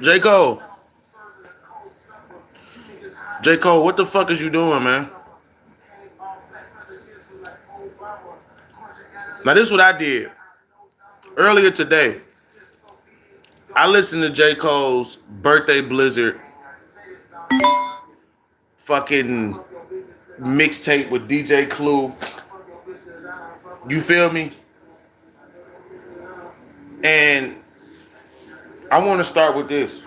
J. Cole. J. Cole, what the fuck is you doing, man? Now, this is what I did. Earlier today, I listened to J. Cole's Birthday Blizzard fucking mixtape with DJ Clue. You feel me? And I want to start with this.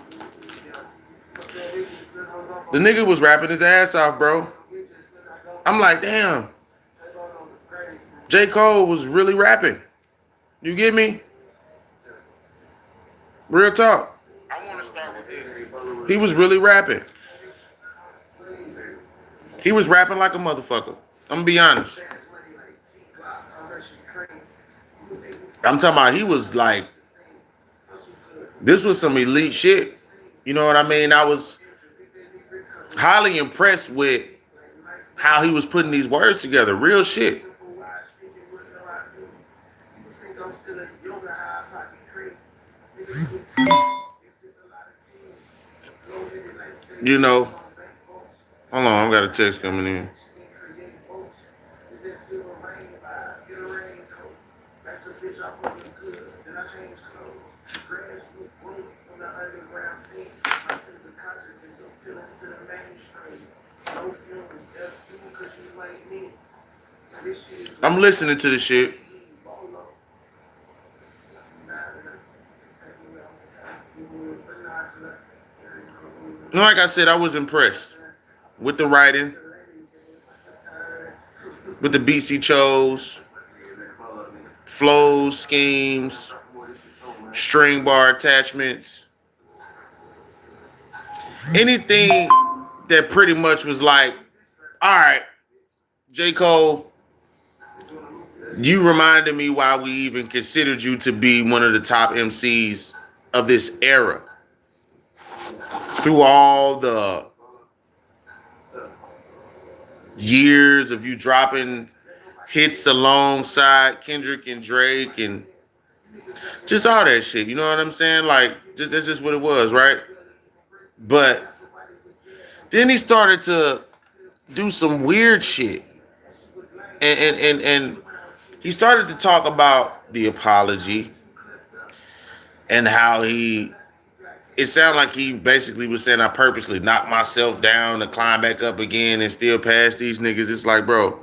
The nigga was rapping his ass off, bro. I'm like, damn. J. Cole was really rapping. You get me? Real talk. I want to start with this. He was really rapping. He was rapping like a motherfucker. I'm gonna be honest. I'm talking about he was like, this was some elite shit. You know what I mean? I was highly impressed with how he was putting these words together. Real shit. You know, hold on, I've got a text coming in. I'm listening to the shit. Like I said, I was impressed with the writing, with the beats he chose, flows, schemes, string bar attachments, anything that pretty much was like, all right, J. Cole, you reminded me why we even considered you to be one of the top MCs of this era. Through all the years of you dropping hits alongside Kendrick and Drake and just all that shit. You know what I'm saying? Like, that's just what it was, right? But then he started to do some weird shit. And he started to talk about the apology and how it sounded like he basically was saying I purposely knocked myself down to climb back up again and still pass these niggas. It's like, bro,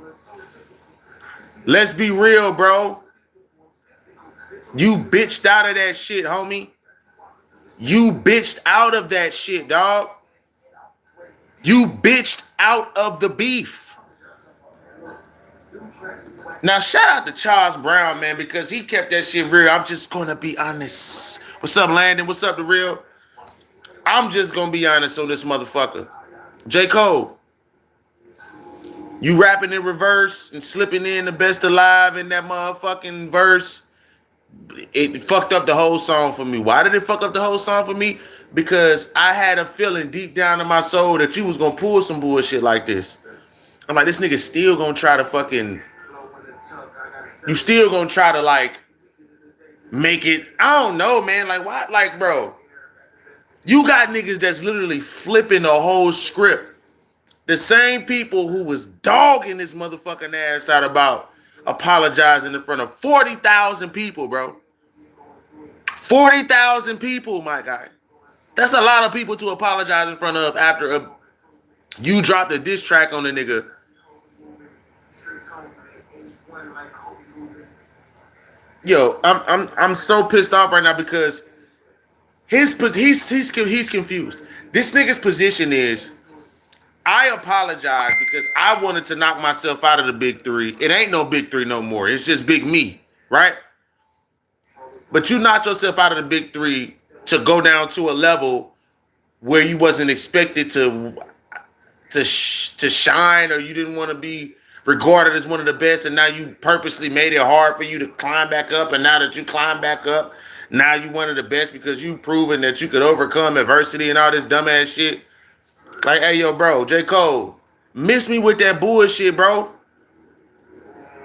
let's be real, bro. You bitched out of that shit, homie. You bitched out of that shit, dog. You bitched out of the beef. Now, shout out to Charles Brown, man, because he kept that shit real. I'm just going to be honest. What's up, Landon? What's up, The Real? I'm just going to be honest on this motherfucker. J. Cole, you rapping in reverse and slipping in the best alive in that motherfucking verse. It fucked up the whole song for me. Why did it fuck up the whole song for me? Because I had a feeling deep down in my soul that you was going to pull some bullshit like this. I'm like, this nigga still going to try to fucking... You still going to try to, like, make it... I don't know, man. Like, why? Like, bro... You got niggas that's literally flipping the whole script. The same people who was dogging this motherfucking ass out about apologizing in front of 40,000 people, bro. 40,000 people, my guy. That's a lot of people to apologize in front of after you dropped a diss track on the nigga. Yo, I'm so pissed off right now because he's confused. This nigga's position is, I apologize because I wanted to knock myself out of the big three. It ain't no big three no more. It's just big me, right? But you knocked yourself out of the big three to go down to a level where you wasn't expected to shine, or you didn't want to be regarded as one of the best, and now you purposely made it hard for you to climb back up, and now that you climb back up, now you one of the best because you proven that you could overcome adversity and all this dumbass shit. Like, hey, yo, bro, J. Cole, miss me with that bullshit, bro.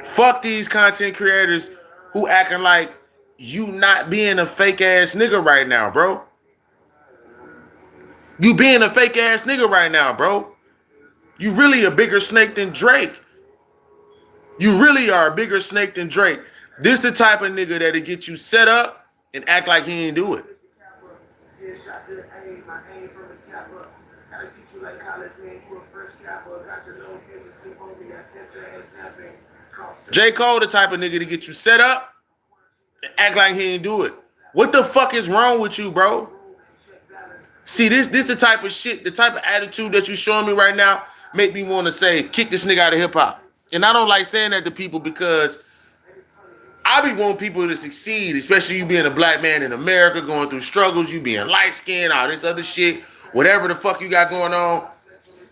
Fuck these content creators who acting like you not being a fake ass nigga right now, bro. You being a fake ass nigga right now, bro. You really a bigger snake than Drake. You really are a bigger snake than Drake. This the type of nigga that'll get you set up and act like he ain't do it. J. Cole the type of nigga to get you set up and act like he ain't do it. What the fuck is wrong with you, bro? See, this the type of shit, the type of attitude that you showing me right now make me want to say, kick this nigga out of hip hop. And I don't like saying that to people because I be wanting people to succeed, especially you being a black man in America, going through struggles, you being light-skinned, all this other shit, whatever the fuck you got going on.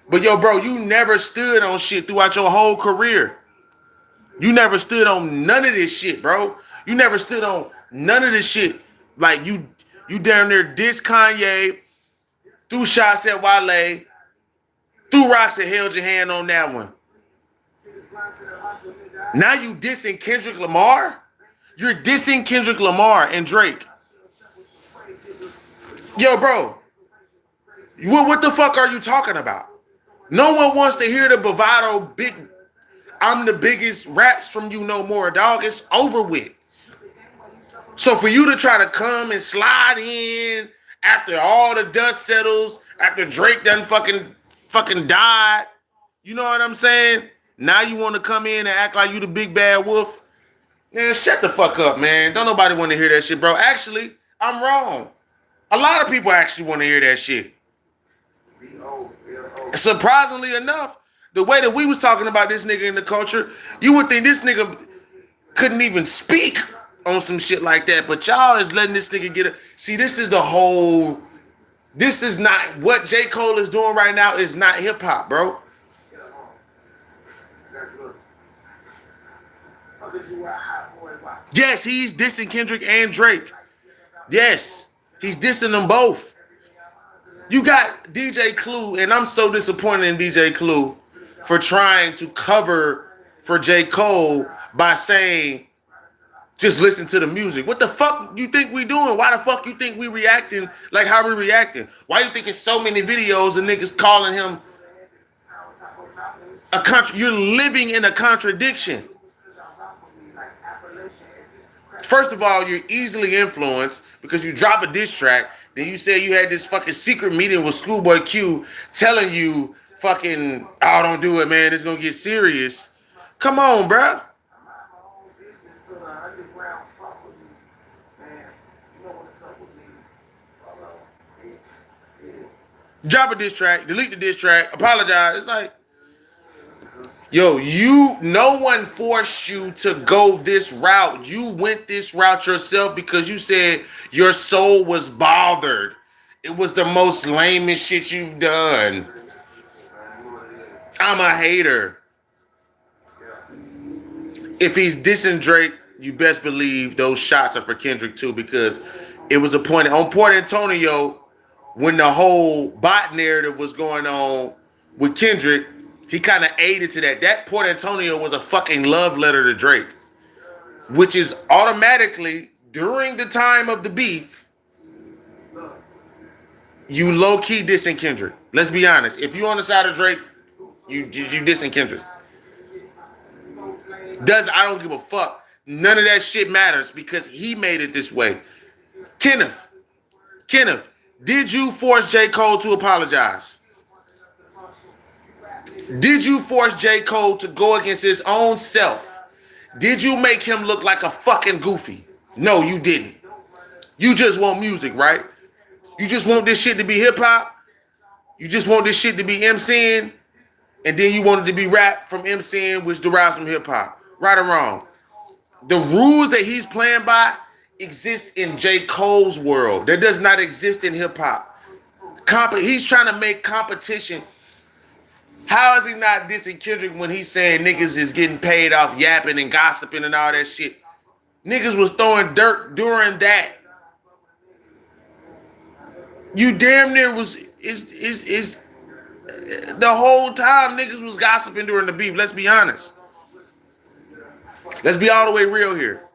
But yo, bro, you never stood on shit throughout your whole career. You never stood on none of this shit, bro. You never stood on none of this shit. Like you down there diss Kanye, threw shots at Wale, threw rocks and held your hand on that one. Now you dissing Kendrick Lamar? You're dissing Kendrick Lamar and Drake. Yo, bro, what the fuck are you talking about? No one wants to hear the bravado big, I'm the biggest raps from you no more, dog. It's over with. So for you to try to come and slide in after all the dust settles, after Drake done fucking died, you know what I'm saying? Now you want to come in and act like you the big bad wolf? Man, shut the fuck up, man. Don't nobody want to hear that shit, bro. Actually, I'm wrong. A lot of people actually want to hear that shit. Surprisingly enough, the way that we was talking about this nigga in the culture, you would think this nigga couldn't even speak on some shit like that. But y'all is letting this nigga get it. See, this is not what J. Cole is doing right now is not hip hop, bro. Yes, he's dissing Kendrick and Drake. Yes, he's dissing them both. You got DJ Clue, and I'm so disappointed in DJ Clue for trying to cover for J. Cole by saying, just listen to the music. What the fuck you think we doing? Why the fuck you think we reacting like how we reacting? Why you think it's so many videos and niggas calling him you're living in a contradiction. First of all, you're easily influenced because you drop a diss track. Then you say you had this fucking secret meeting with Schoolboy Q telling you fucking, oh, don't do it, man. It's going to get serious. Come on, bruh. Drop a diss track, delete the diss track, apologize. It's like, yo, no one forced you to go this route. You went this route yourself because you said your soul was bothered. It was the most lamest shit you've done. I'm a hater. If he's dissing Drake, you best believe those shots are for Kendrick too, because it was a point on Port Antonio when the whole bot narrative was going on with Kendrick. He kind of aided to that. That Port Antonio was a fucking love letter to Drake, which is automatically, during the time of the beef, you low-key dissing Kendrick. Let's be honest. If you on the side of Drake, you dissing Kendrick. I don't give a fuck. None of that shit matters because he made it this way. Kenneth, did you force J. Cole to apologize? Did you force J. Cole to go against his own self? Did you make him look like a fucking goofy? No, you didn't. You just want music, right? You just want this shit to be hip-hop? You just want this shit to be MCing? And then you want it to be rap from MCing, which derives from hip-hop. Right or wrong? The rules that he's playing by exist in J. Cole's world. That does not exist in hip-hop. He's trying to make competition. How is he not dissing Kendrick when he's saying niggas is getting paid off yapping and gossiping and all that shit? Niggas was throwing dirt during that. You damn near is the whole time niggas was gossiping during the beef. Let's be honest. Let's be all the way real here.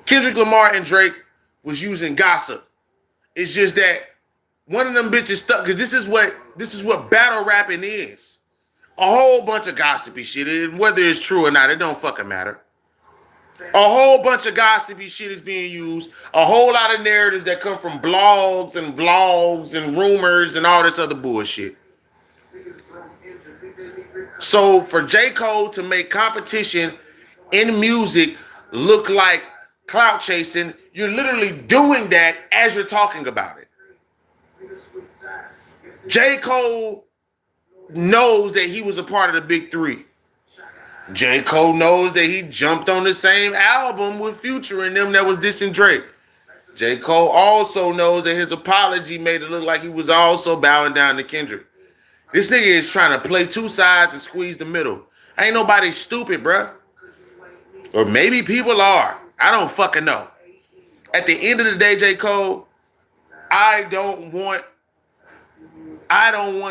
Kendrick Lamar and Drake was using gossip It's just that one of them bitches stuck, because this is what battle rapping is. A whole bunch of gossipy shit. And whether it's true or not, it don't fucking matter. A whole bunch of gossipy shit is being used. A whole lot of narratives that come from blogs and vlogs and rumors and all this other bullshit. So for J. Cole to make competition in music look like clout chasing, you're literally doing that as you're talking about it. J. Cole knows that he was a part of the big three. J. Cole knows that he jumped on the same album with Future and them that was dissing Drake. J. Cole also knows that his apology made it look like he was also bowing down to Kendrick. This nigga is trying to play two sides and squeeze the middle. Ain't nobody stupid, bruh. Or maybe people are. I don't fucking know. At the end of the day, J. Cole, I don't want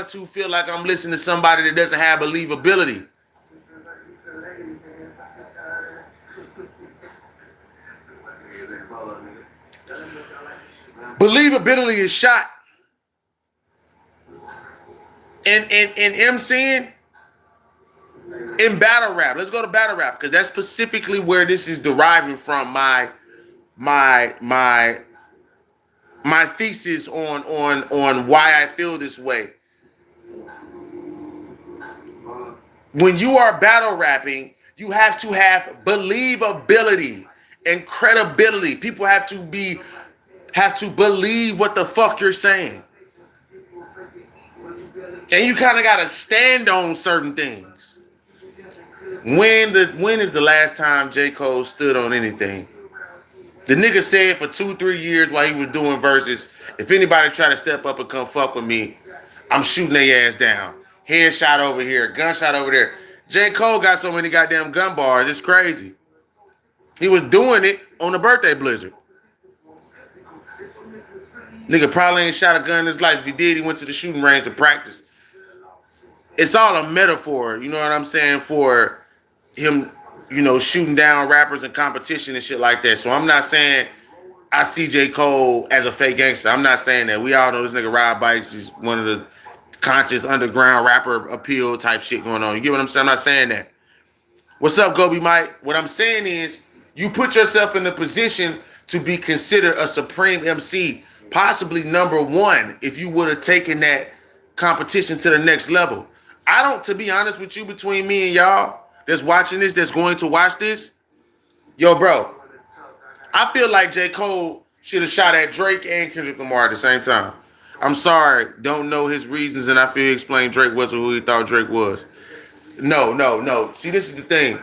to feel like I'm listening to somebody that doesn't have believability. Believability is shot. And MCing in battle rap. Let's go to battle rap, because that's specifically where this is deriving from my thesis on why I feel this way. When you are battle rapping, you have to have believability and credibility. People have to believe what the fuck you're saying. And you kind of got to stand on certain things. When is the last time J. Cole stood on anything? The nigga said for 2-3 years while he was doing verses, if anybody try to step up and come fuck with me, I'm shooting their ass down. Headshot over here, gunshot over there. J. Cole got so many goddamn gun bars, it's crazy. He was doing it on the birthday blizzard. Nigga probably ain't shot a gun in his life. If he did, he went to the shooting range to practice. It's all a metaphor, you know what I'm saying, for him, shooting down rappers in competition and shit like that. So I'm not saying I see J. Cole as a fake gangster. I'm not saying that. We all know this nigga ride bikes. He's one of the conscious underground rapper appeal type shit going on. You get what I'm saying? I'm not saying that. What's up, Gobi Mike? What I'm saying is you put yourself in the position to be considered a supreme MC, possibly number one, if you would have taken that competition to the next level. To be honest with you, between me and y'all that's watching this, that's going to watch this, yo, bro, I feel like J. Cole should have shot at Drake and Kendrick Lamar at the same time. I'm sorry, don't know his reasons, and I feel he explained Drake wasn't who he thought Drake was. No. See, this is the thing.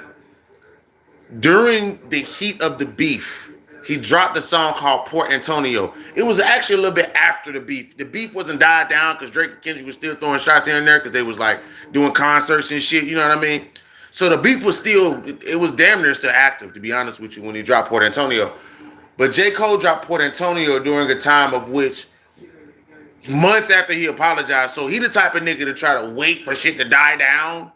During the heat of the beef, he dropped a song called Port Antonio. It was actually a little bit after the beef. The beef wasn't died down because Drake and Kendrick was still throwing shots here and there because they was like doing concerts and shit, you know what I mean? So the beef was it was damn near still active, to be honest with you, when he dropped Port Antonio. But J. Cole dropped Port Antonio during a time of which months after he apologized. So he the type of nigga to try to wait for shit to die down.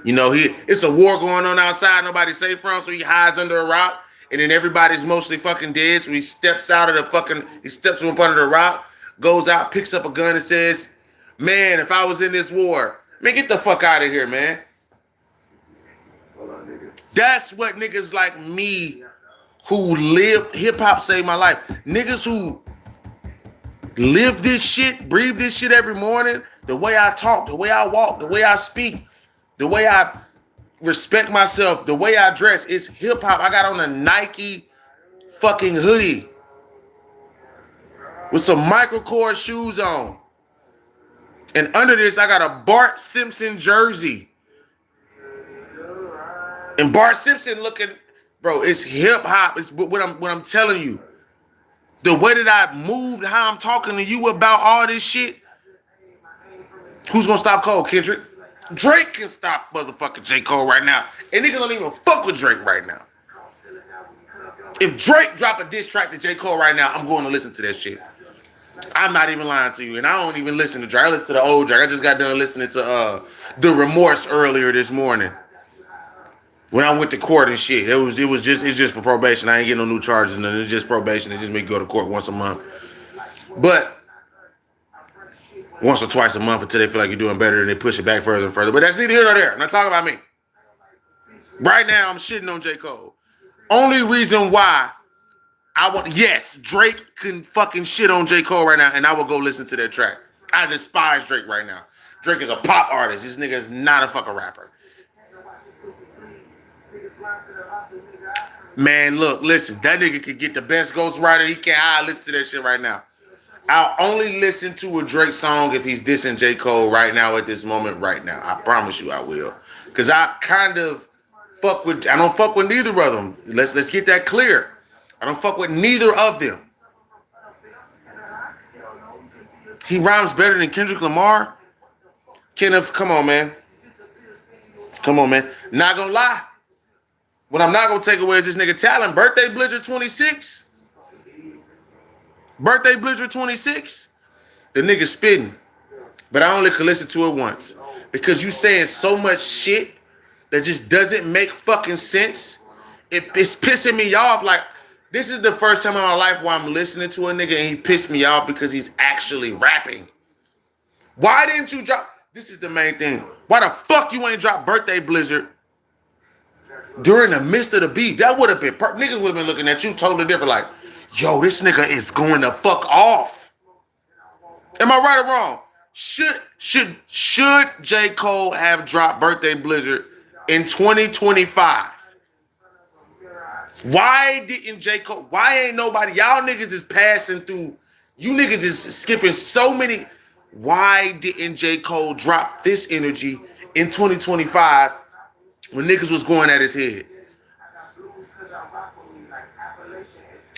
It's a war going on outside, nobody's safe from, so he hides under a rock. And then everybody's mostly fucking dead. So he steps up under the rock, goes out, picks up a gun and says, man, if I was in this war, man, get the fuck out of here, man. That's what niggas like me who live hip-hop saved my life. Niggas who live this shit, breathe this shit every morning, the way I talk, the way I walk, the way I speak, the way I respect myself, the way I dress, it's hip-hop. I got on a Nike fucking hoodie with some Michael Kors shoes on. And under this, I got a Bart Simpson jersey. And Bart Simpson looking, bro, it's hip-hop. It's what I'm telling you. The way that I moved, how I'm talking to you about all this shit. Who's gonna stop Cole? Kendrick? Drake can stop motherfucking J. Cole right now. And niggas don't even fuck with Drake right now. If Drake drop a diss track to J. Cole right now, I'm going to listen to that shit. I'm not even lying to you. And I don't even listen to Drake. I listen to the old Drake. I just got done listening to The Remorse earlier this morning. When I went to court and shit, it's just for probation. I ain't getting no new charges, and it's just probation. It just make me go to court once a month. But once or twice a month until they feel like you're doing better and they push it back further and further. But that's neither here nor there. I'm not talking about me. Right now, I'm shitting on J. Cole. Only reason why yes, Drake can fucking shit on J. Cole right now, and I will go listen to that track. I despise Drake right now. Drake is a pop artist. This nigga is not a fucking rapper. Man, look, listen, that nigga could get the best ghostwriter he can. I listen to that shit right now. I'll only listen to a Drake song if he's dissing J. Cole right now at this moment right now. I promise you I will. Because I kind of I don't fuck with neither of them. Let's get that clear. I don't fuck with neither of them. He rhymes better than Kendrick Lamar. Kenneth, come on, man. Come on, man. Not gonna lie. What I'm not gonna take away is this nigga talent. Birthday Blizzard 26. Birthday Blizzard 26. The nigga spitting. But I only could listen to it once. Because you saying so much shit that just doesn't make fucking sense. It's pissing me off. Like, this is the first time in my life where I'm listening to a nigga and he pissed me off because he's actually rapping. Why didn't you drop? This is the main thing. Why the fuck you ain't drop Birthday Blizzard during the midst of the beat? That would have been niggas would have been looking at you totally different. Like, yo, this nigga is going to fuck off. Am I right or wrong? Should J. Cole have dropped Birthday Blizzard in 2025? Why didn't J. Cole? Why ain't nobody? Y'all niggas is passing through. You niggas is skipping so many. Why didn't J. Cole drop this energy in 2025 when niggas was going at his head?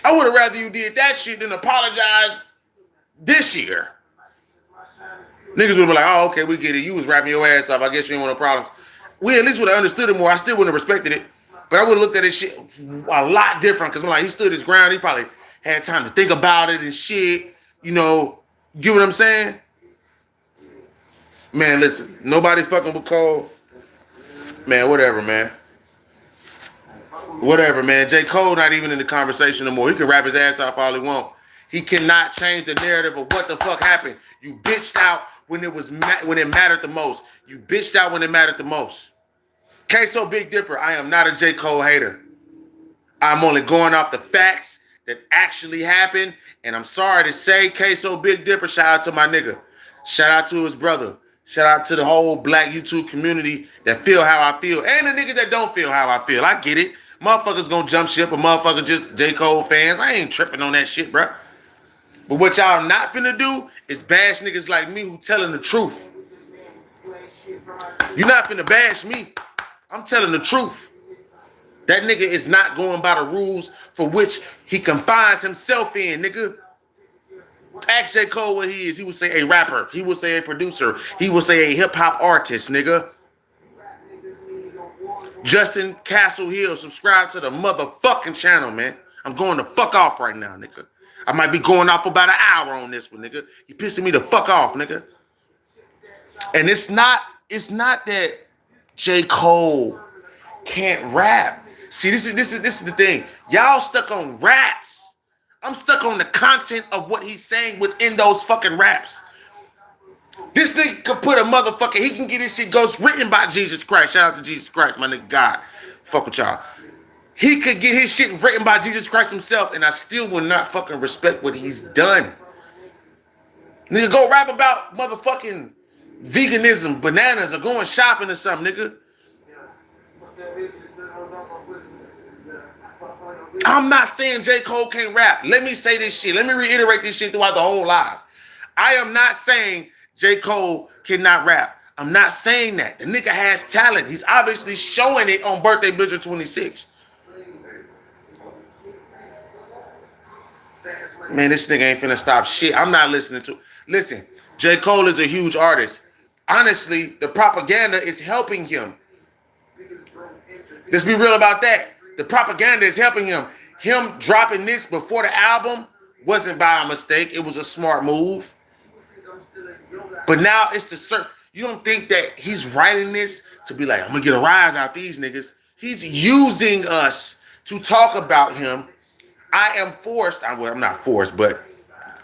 I would have rather you did that shit than apologized this year. Niggas would be like, oh, okay, we get it. You was rapping your ass off. I guess you ain't want no problems. We at least would have understood it more. I still wouldn't have respected it. But I would have looked at his shit a lot different because I'm like, he stood his ground. He probably had time to think about it and shit. You know, get what I'm saying? Man, listen, nobody fucking with Cole. Man, whatever, man. Whatever, man. J. Cole not even in the conversation no more. He can rap his ass off all he want. He cannot change the narrative of what the fuck happened. You bitched out when it mattered the most. You bitched out when it mattered the most. Queso Big Dipper, I am not a J. Cole hater. I'm only going off the facts that actually happened. And I'm sorry to say, Queso Big Dipper, shout out to my nigga. Shout out to his brother. Shout out to the whole black YouTube community that feel how I feel. And the niggas that don't feel how I feel. I get it. Motherfuckers gonna jump ship. A motherfucker just J. Cole fans. I ain't tripping on that shit, bro. But what y'all not finna do is bash niggas like me who telling the truth. You're not finna bash me. I'm telling the truth. That nigga is not going by the rules for which he confines himself in, nigga. Ask J. Cole what he is. He would say a rapper. He would say a producer. He would say a hip-hop artist, nigga. Justin Castle Hill, subscribe to the motherfucking channel, man. I'm going to fuck off right now, nigga. I might be going off for about an hour on this one, nigga. You pissing me the fuck off, nigga. And it's not that J. Cole can't rap. See, this is the thing. Y'all stuck on raps. I'm stuck on the content of what he's saying within those fucking raps. This nigga could put a motherfucker, he can get his shit ghost written by Jesus Christ. Shout out to Jesus Christ, my nigga God. Fuck with y'all. He could get his shit written by Jesus Christ himself, and I still will not fucking respect what he's done. Nigga, go rap about motherfucking veganism, bananas, or going shopping or something, nigga. I'm not saying J. Cole can't rap. Let me say this shit. Let me reiterate this shit throughout the whole live. I am not saying J. Cole cannot rap. I'm not saying that. The nigga has talent. He's obviously showing it on Birthday Blizzard 26. Man, this nigga ain't finna stop shit. I'm not listening to. Listen, J. Cole is a huge artist. Honestly, the propaganda is helping him. Let's be real about that. The propaganda is helping him. Him dropping this before the album wasn't by a mistake. It was a smart move. But now it's the you don't think that he's writing this to be like, I'm gonna get a rise out these niggas. He's using us to talk about him. I am forced. I'm not forced, but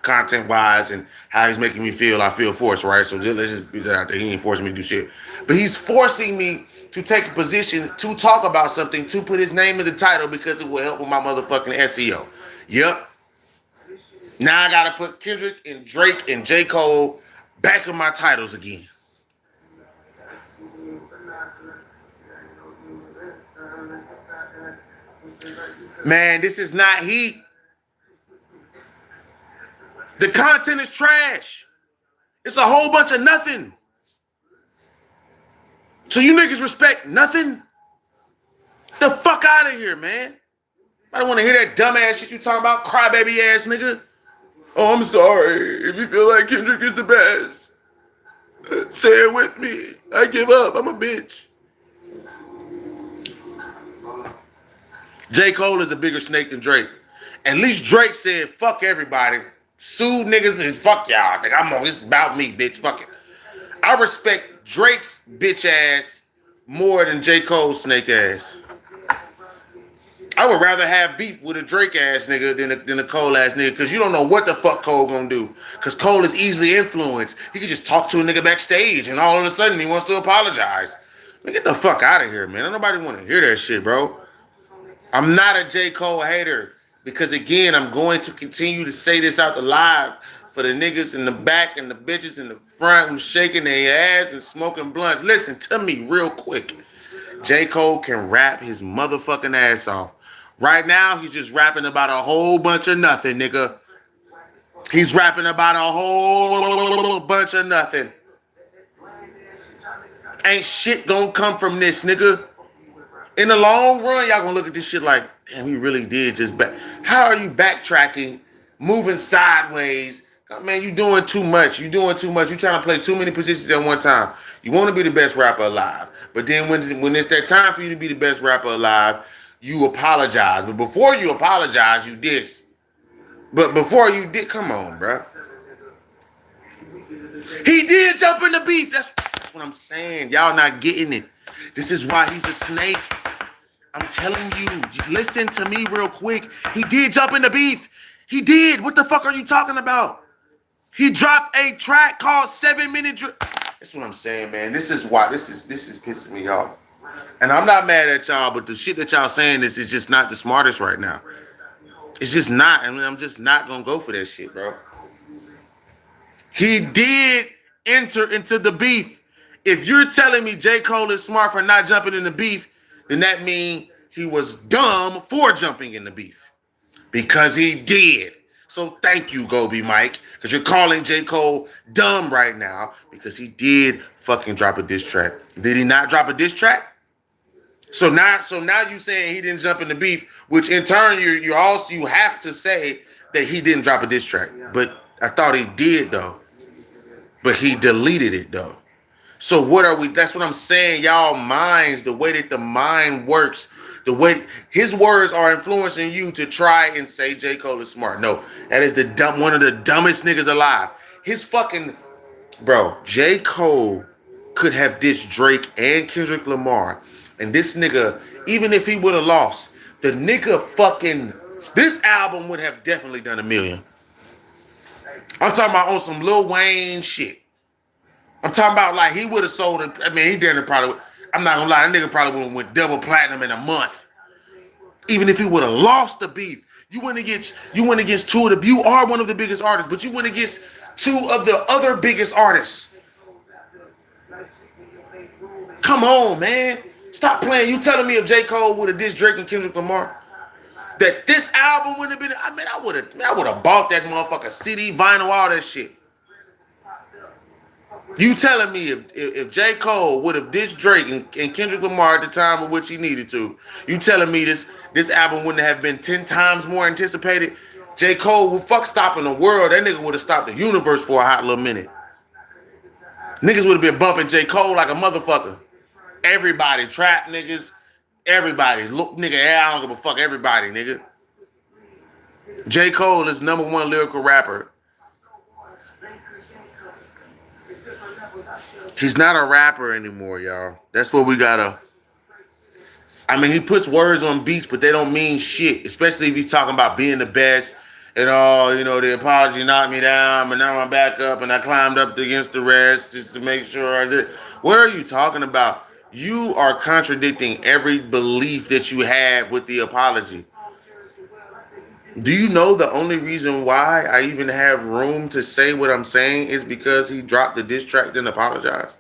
content-wise and how he's making me feel, I feel forced, right? So let's just be that out there. He ain't forcing me to do shit. But he's forcing me to take a position to talk about something, to put his name in the title because it will help with my motherfucking SEO. Yep. Now I gotta put Kendrick and Drake and J. Cole back in my titles again. Man, this is not heat. The content is trash. It's a whole bunch of nothing. So you niggas respect nothing? The fuck out of here, man. I don't want to hear that dumbass shit you talking about, crybaby ass nigga. Oh, I'm sorry. If you feel like Kendrick is the best, say it with me. I give up. I'm a bitch. J. Cole is a bigger snake than Drake. At least Drake said, fuck everybody. Sue niggas and fuck y'all. This about me, bitch. Fuck it. I respect Drake's bitch ass more than J. Cole's snake ass. I would rather have beef with a Drake ass nigga than a Cole ass nigga, because you don't know what the fuck Cole gonna do. Because Cole is easily influenced. He can just talk to a nigga backstage and all of a sudden he wants to apologize. Man, get the fuck out of here, man. Don't nobody want to hear that shit, bro. I'm not a J. Cole hater, because again, I'm going to continue to say this out the live for the niggas in the back and the bitches in the front who's shaking their ass and smoking blunts. Listen to me real quick. J. Cole can rap his motherfucking ass off. Right now, he's just rapping about a whole bunch of nothing, nigga. He's rapping about a whole bunch of nothing. Ain't shit gonna come from this, nigga. In the long run, y'all gonna look at this shit like, damn, he really did just back. How are you backtracking, moving sideways? Man, you doing too much. You doing too much. You trying to play too many positions at one time. You want to be the best rapper alive. But then when it's that time for you to be the best rapper alive, you apologize. But before you apologize, you diss. But before you did, come on, bro. He did jump in the beef. That's what I'm saying. Y'all not getting it. This is why he's a snake. I'm telling you. Listen to me real quick. He did jump in the beef. He did. What the fuck are you talking about? He dropped a track called 7 Minute. That's what I'm saying, man. This is why this is pissing me off. And I'm not mad at y'all, but the shit that y'all saying is just not the smartest right now. It's just not. I mean, I'm just not gonna go for that shit, bro. He did enter into the beef. If you're telling me J. Cole is smart for not jumping in the beef, then that means he was dumb for jumping in the beef. Because he did. So thank you, Gobi Mike, because you're calling J. Cole dumb right now because he did fucking drop a diss track. Did he not drop a diss track? So now you saying he didn't jump in the beef, which in turn you have to say that he didn't drop a diss track. But I thought he did though. But he deleted it though. So what are we? That's what I'm saying. Y'all minds, the way that the mind works, the way his words are influencing you to try and say J. Cole is smart. No, that is one of the dumbest niggas alive. His fucking bro, J. Cole could have dissed Drake and Kendrick Lamar, and this nigga, even if he would have lost, the nigga fucking this album would have definitely done 1 million. I'm talking about on some Lil Wayne shit. I'm talking about like he would have sold it. I mean, he didn't probably. I'm not gonna lie, that nigga probably would have went double platinum in a month. Even if he would have lost the beef, you went against two of the. You are one of the biggest artists, but you went against two of the other biggest artists. Come on, man, stop playing. You telling me if J. Cole would have dissed Drake and Kendrick Lamar, that this album wouldn't have been? I mean, I would have bought that motherfucker CD, vinyl, all that shit. You telling me if J. Cole would have dissed Drake and Kendrick Lamar at the time of which he needed to, you telling me this album wouldn't have been 10 times more anticipated? J. Cole would fuck stopping the world. That nigga would have stopped the universe for a hot little minute. Niggas would have been bumping J. Cole like a motherfucker. Everybody, trap niggas, everybody. Look, nigga, I don't give a fuck, everybody, nigga. J. Cole is #1 lyrical rapper. He's not a rapper anymore, y'all. That's what we gotta. I mean, he puts words on beats, but they don't mean shit. Especially if he's talking about being the best and all. You know, the apology knocked me down, but now I'm back up and I climbed up against the rest just to make sure I did. What are you talking about? You are contradicting every belief that you had with the apology. Do you know the only reason why I even have room to say what I'm saying is because he dropped the diss track and apologized?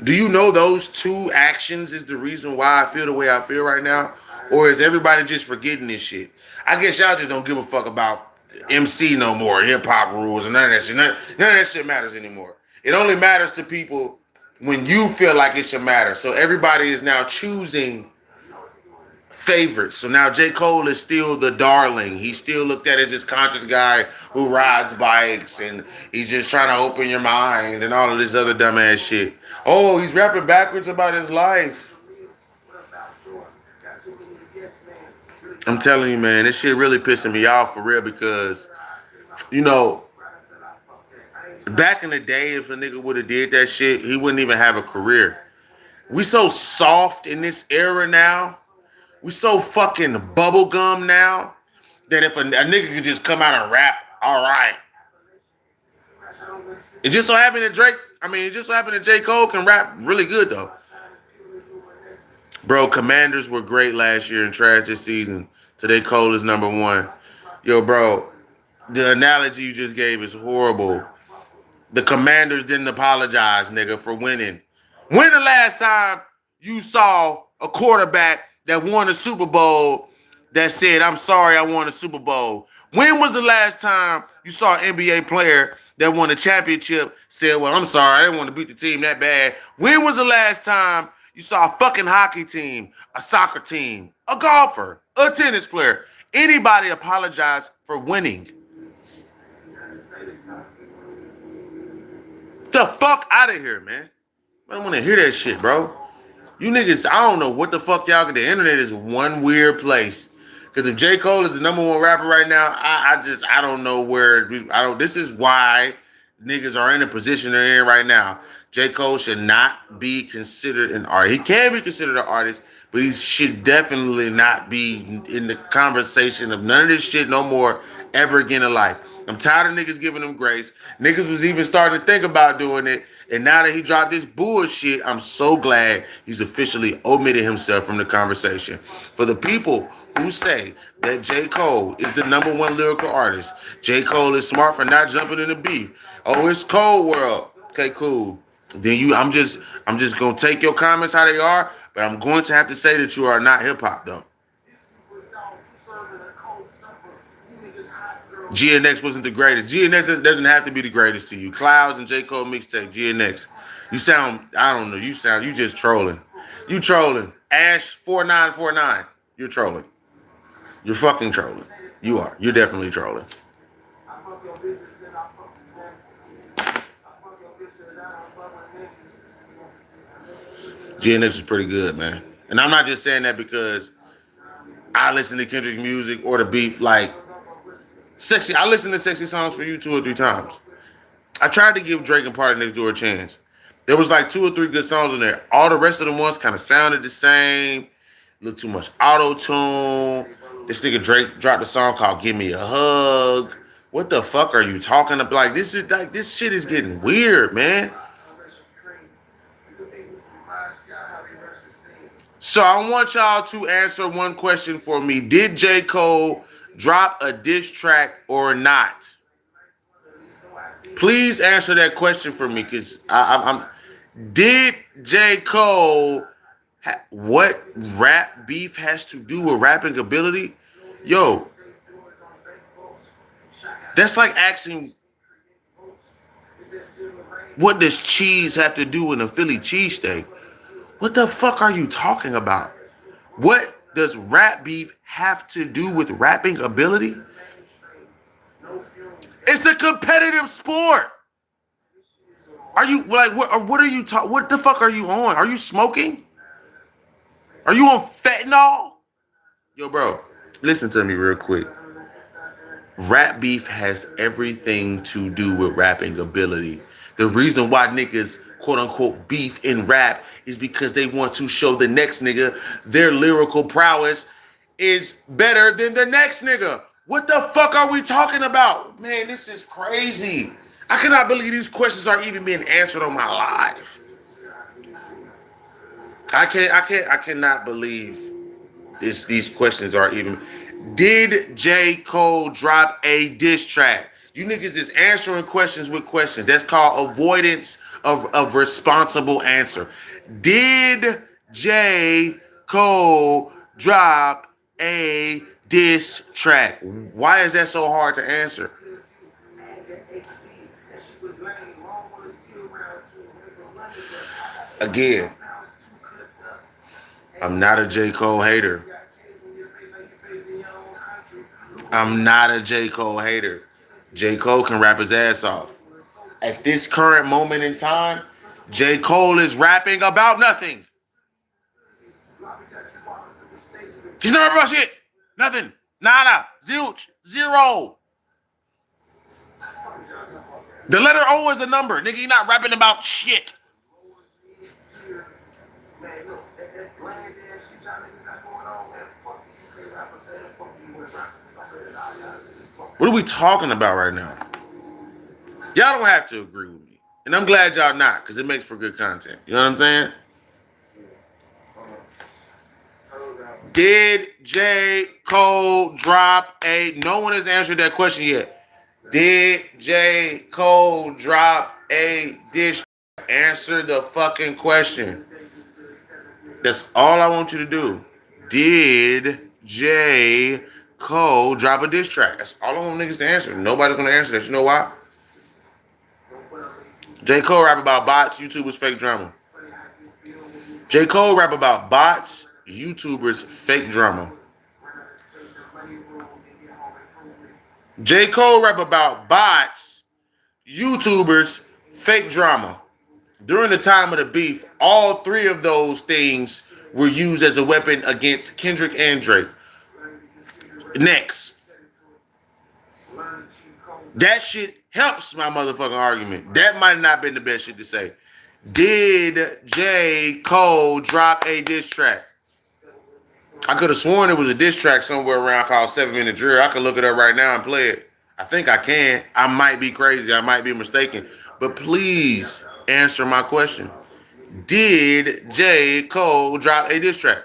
Do you know those two actions is the reason why I feel the way I feel right now? Or is everybody just forgetting this shit? I guess y'all just don't give a fuck about MC no more, hip hop rules, and none of that shit. None of that shit matters anymore. It only matters to people when you feel like it should matter. So everybody is now choosing favorites. So now J. Cole is still the darling. He's still looked at as this conscious guy who rides bikes and he's just trying to open your mind and all of this other dumbass shit. Oh, he's rapping backwards about his life. I'm telling you, man, this shit really pissing me off for real because, you know, back in the day, if a nigga would have did that shit, he wouldn't even have a career. We so soft in this era now. We so fucking bubblegum now that if a nigga could just come out and rap, all right. It just so happened that J. Cole can rap really good though. Bro, Commanders were great last year and trash this season. Today Cole is number one. Yo, bro, the analogy you just gave is horrible. The Commanders didn't apologize, nigga, for winning. When the last time you saw a quarterback that won a Super Bowl that said, I'm sorry I won a Super Bowl? When was the last time you saw an NBA player that won a championship said, well, I'm sorry, I didn't want to beat the team that bad? When was the last time you saw a fucking hockey team, a soccer team, a golfer, a tennis player, anybody apologize for winning? The fuck out of here, man. I don't want to hear that shit, bro. You niggas, I don't know what the fuck y'all get. The internet is one weird place. Because if J. Cole is the number one rapper right now, I don't know where, this is why niggas are in the position they're in right now. J. Cole should not be considered an artist. He can be considered an artist, but he should definitely not be in the conversation of none of this shit no more ever again in life. I'm tired of niggas giving him grace. Niggas was even starting to think about doing it. And now that he dropped this bullshit, I'm so glad he's officially omitted himself from the conversation. For the people who say that J. Cole is the number one lyrical artist, J. Cole is smart for not jumping in the beef. Oh, it's Cold World. Okay, cool. Then I'm just gonna take your comments how they are, but I'm going to have to say that you are not hip hop though. GNX wasn't the greatest. GNX doesn't have to be the greatest to you. Clouds and J. Cole mixtape, GNX. You sound, I don't know, you just trolling. You trolling. Ash 4949. You're trolling. You're fucking trolling. You are. You're definitely trolling. GNX is pretty good, man. And I'm not just saying that because I listen to Kendrick music or the beef like sexy. I listened to Sexy Songs for You 2 or 3 times. I tried to give Drake and Party Next Door a chance. There was like 2 or 3 good songs in there. All the rest of them ones kind of sounded the same. A little too much auto-tune. This nigga Drake dropped a song called Give Me a Hug. What the fuck are you talking about? Like, this shit is getting weird, man. So I want y'all to answer one question for me. Did J. Cole drop a diss track or not? Please answer that question for me, because did J. Cole, what rap beef has to do with rapping ability? Yo, that's like asking, what does cheese have to do with a Philly cheesesteak? What the fuck are you talking about? What does rap beef have to do with rapping ability? It's a competitive sport. Are you like what are you talking? What the fuck are you on? Are you smoking? Are you on fentanyl? Yo, bro, listen to me real quick. Rap beef has everything to do with rapping ability. The reason why niggas quote unquote beef in rap is because they want to show the next nigga their lyrical prowess is better than the next nigga. What the fuck are we talking about? Man, this is crazy. I cannot believe these questions are even being answered on my live. I cannot believe these questions are even. Did J. Cole drop a diss track? You niggas is answering questions with questions. That's called avoidance of responsible answer. Did J. Cole drop a diss track? Why is that so hard to answer? Again, I'm not a J. Cole hater. I'm not a J. Cole hater. J. Cole can rap his ass off. At this current moment in time, J. Cole is rapping about nothing. He's not rapping about shit. Nothing. Nada. Zilch. Zero. The letter O is a number. Nigga, you're not rapping about shit. What are we talking about right now? Y'all don't have to agree with me. And I'm glad y'all not, because it makes for good content. You know what I'm saying? Did J. Cole drop a... No one has answered that question yet. Did J. Cole drop a diss? Answer the fucking question. That's all I want you to do. Did J. Cole drop a diss track? That's all I want niggas to answer. Nobody's gonna answer that. You know why? J. Cole rap about bots, YouTubers, fake drama. J. Cole rap about bots, YouTubers, fake drama. J. Cole rap about bots, YouTubers, fake drama. During the time of the beef, all three of those things were used as a weapon against Kendrick and Drake. Next. That shit helps my motherfucking argument. That might not have been the best shit to say. Did J. Cole drop a diss track? I could have sworn it was a diss track somewhere around called 7 Minute Drill. I could look it up right now and play it. I think I can. I might be crazy. I might be mistaken. But please answer my question. Did J. Cole drop a diss track?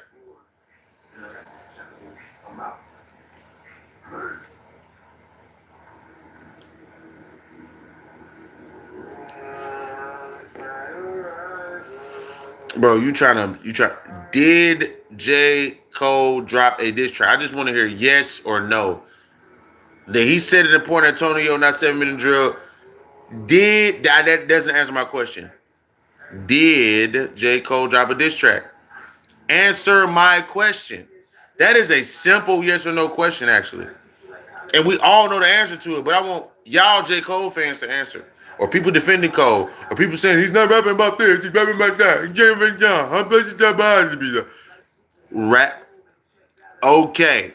Bro, you try. Did J. Cole drop a diss track? I just want to hear yes or no. Did he said it in Point Antonio, not 7 Minute Drill? That doesn't answer my question. Did J. Cole drop a diss track? Answer my question. That is a simple yes or no question, actually. And we all know the answer to it, but I want y'all J. Cole fans to answer. Or people defending Cole. Or people saying he's not rapping about this, he's rapping about that. Rap. Okay.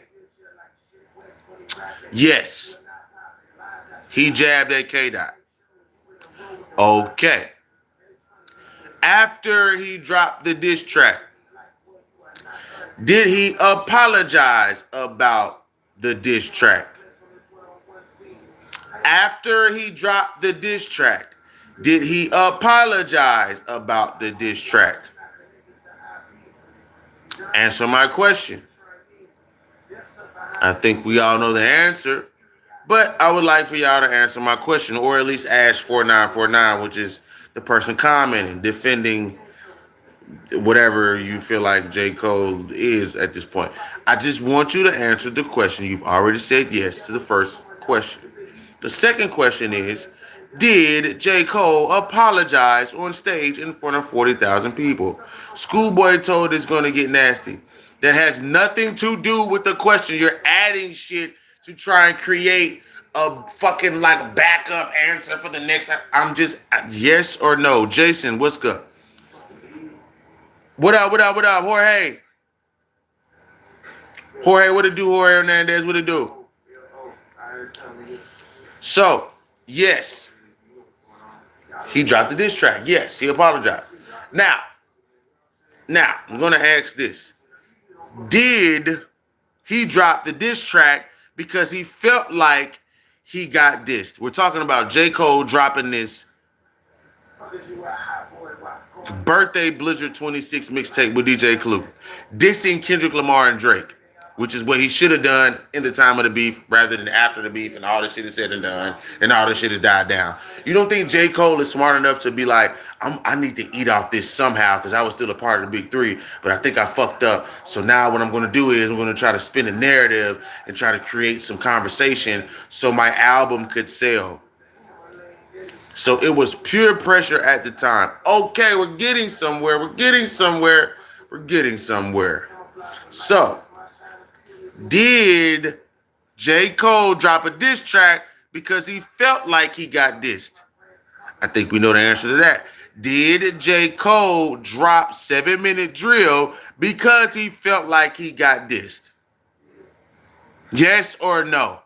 Yes. He jabbed at K-Dot. Okay. After he dropped the diss track, did he apologize about the diss track? After he dropped the diss track, did he apologize about the diss track? Answer my question. I think we all know the answer, but I would like for y'all to answer my question, or at least ask 4949, which is the person commenting, defending whatever you feel like J. Cole is at this point. I just want you to answer the question. You've already said yes to the first question. The second question is, did J. Cole apologize on stage in front of 40,000 people? Schoolboy told it's going to get nasty. That has nothing to do with the question. You're adding shit to try and create a fucking like backup answer for the next. I'm just yes or no. Jason, what's up? What up, Jorge? Jorge, what it do, Jorge Hernandez? What it do? So, yes. He dropped the diss track. Yes, he apologized. Now, I'm gonna ask this: did he drop the diss track because he felt like he got dissed? We're talking about J. Cole dropping this birthday Blizzard 26 mixtape with DJ Clue, dissing Kendrick Lamar and Drake, which is what he should have done in the time of the beef rather than after the beef and all this shit is said and done and all this shit has died down. You don't think J. Cole is smart enough to be like, I need to eat off this somehow because I was still a part of the big three, but I think I fucked up. So now what I'm going to do is I'm going to try to spin a narrative and try to create some conversation so my album could sell. So it was pure pressure at the time. Okay, we're getting somewhere. So, did J. Cole drop a diss track because he felt like he got dissed? I think we know the answer to that. Did J. Cole drop 7-Minute Drill because he felt like he got dissed? Yes or no?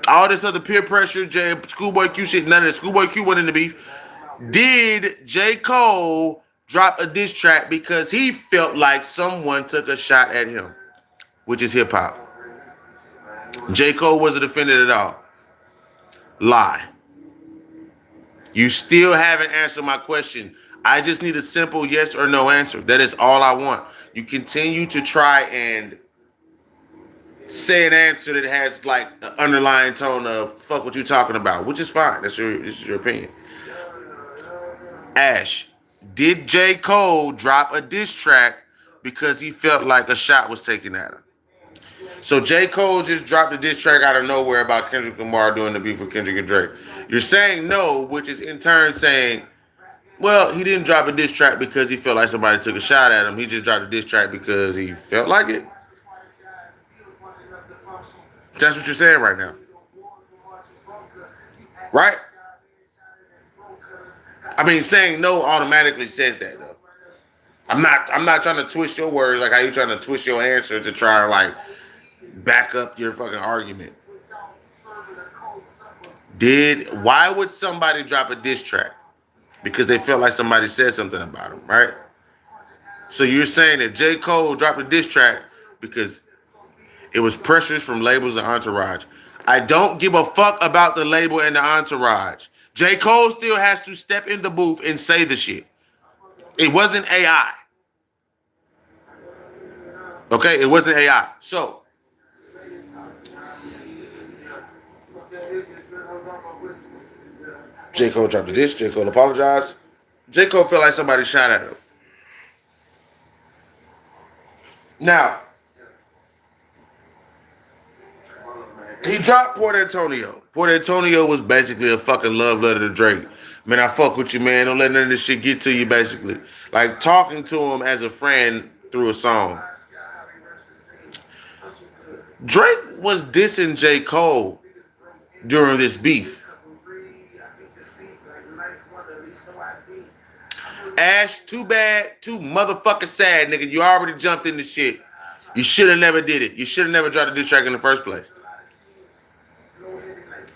All this other peer pressure, Schoolboy Q shit, none of that. Schoolboy Q went in the beef. Did J. Cole drop a diss track because he felt like someone took a shot at him, which is hip hop? J. Cole wasn't offended at all. Lie. You still haven't answered my question. I just need a simple yes or no answer. That is all I want. You continue to try and say an answer that has like an underlying tone of fuck what you talking about, which is fine. This is your opinion. Ash, did J. Cole drop a diss track because he felt like a shot was taken at him? So J. Cole just dropped a diss track out of nowhere about Kendrick Lamar doing the beef with Kendrick and Drake. You're saying no, which is in turn saying, well, he didn't drop a diss track because he felt like somebody took a shot at him. He just dropped a diss track because he felt like it. That's what you're saying right now. Right? I mean, saying no automatically says that though. I'm not trying to twist your words like how you trying to twist your answer to try and like back up your fucking argument. Why would somebody drop a diss track? Because they felt like somebody said something about him, right? So you're saying that J. Cole dropped a diss track because it was pressures from labels and entourage. I don't give a fuck about the label and the entourage. J. Cole still has to step in the booth and say the shit. It wasn't AI. Okay, it wasn't AI. So, J. Cole dropped the diss. J. Cole apologized. J. Cole felt like somebody shot at him. Now, he dropped Port Antonio. Port Antonio was basically a fucking love letter to Drake. Man, I fuck with you, man. Don't let none of this shit get to you, basically. Like talking to him as a friend through a song. Drake was dissing J. Cole during this beef. Ash, too bad, too motherfucking sad, nigga. You already jumped in the shit. You should have never did it. You should have never dropped a diss track in the first place.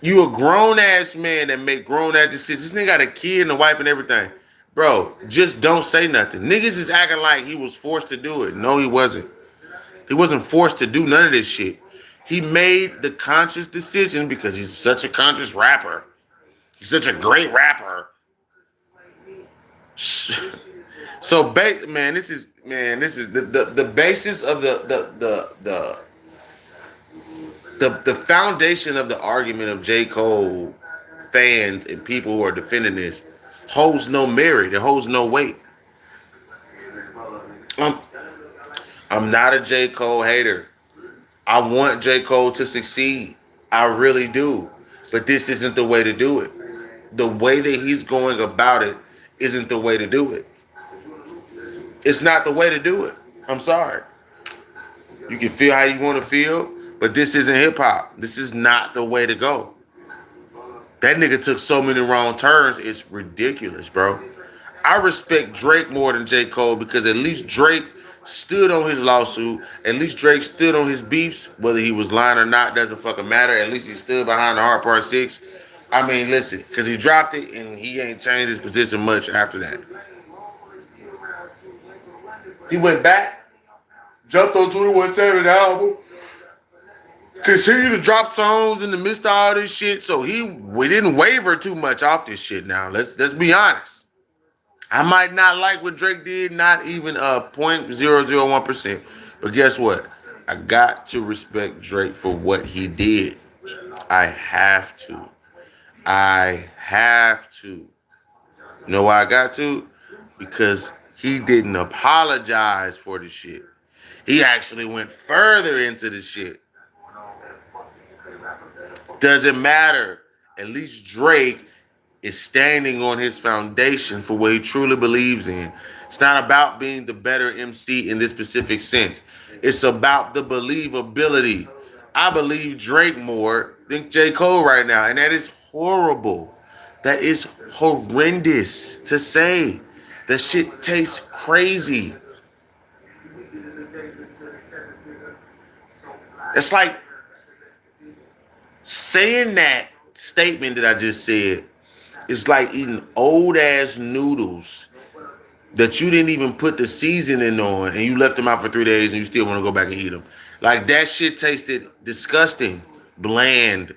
You a grown-ass man that make grown-ass decisions. This nigga got a kid and a wife and everything. Bro, just don't say nothing. Niggas is acting like he was forced to do it. No, he wasn't. He wasn't forced to do none of this shit. He made the conscious decision because he's such a conscious rapper. He's such a great rapper. So, this is the basis of the foundation of the argument of J. Cole fans and people who are defending this holds no merit. It holds no weight. I'm not a J. Cole hater. I want J. Cole to succeed. I really do. But this isn't the way to do it. The way that he's going about it isn't the way to do it. It's not the way to do it. I'm sorry. You can feel how you want to feel, but this isn't hip hop. This is not the way to go. That nigga took so many wrong turns. It's ridiculous, bro. I respect Drake more than J. Cole because at least Drake stood on his lawsuit. At least Drake stood on his beefs. Whether he was lying or not doesn't fucking matter. At least he stood behind the Hard Part 6. I mean, listen, because he dropped it and he ain't changed his position much after that. He went back, jumped on 21 Savage album, continued to drop songs in the midst of all this shit. So we didn't waver too much off this shit. Now let's be honest. I might not like what Drake did, not even a 0.001%. But guess what? I got to respect Drake for what he did. I have to. I have to. You know why I got to? Because he didn't apologize for the shit. He actually went further into the shit. Doesn't matter. At least Drake is standing on his foundation for what he truly believes in. It's not about being the better MC in this specific sense. It's about the believability. I believe Drake more than J. Cole right now, and that is horrible. That is horrendous to say. That shit tastes crazy. It's like saying that statement that I just said is like eating old ass noodles that you didn't even put the seasoning on and you left them out for 3 days and you still want to go back and eat them. Like that shit tasted disgusting, bland.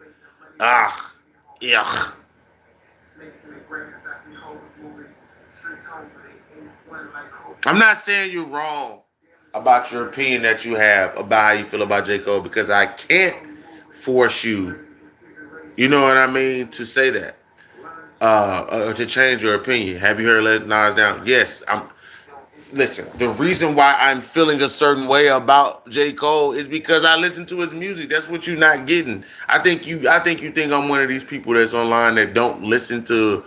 Ah, yuck. I'm not saying you're wrong about your opinion that you have about how you feel about J. Cole because I can't force you, you know what I mean, to say that. To change your opinion. Have you heard Let Nas Down? Yes. Listen, the reason why I'm feeling a certain way about J. Cole is because I listen to his music. That's what you're not getting. I think I'm one of these people that's online that don't listen to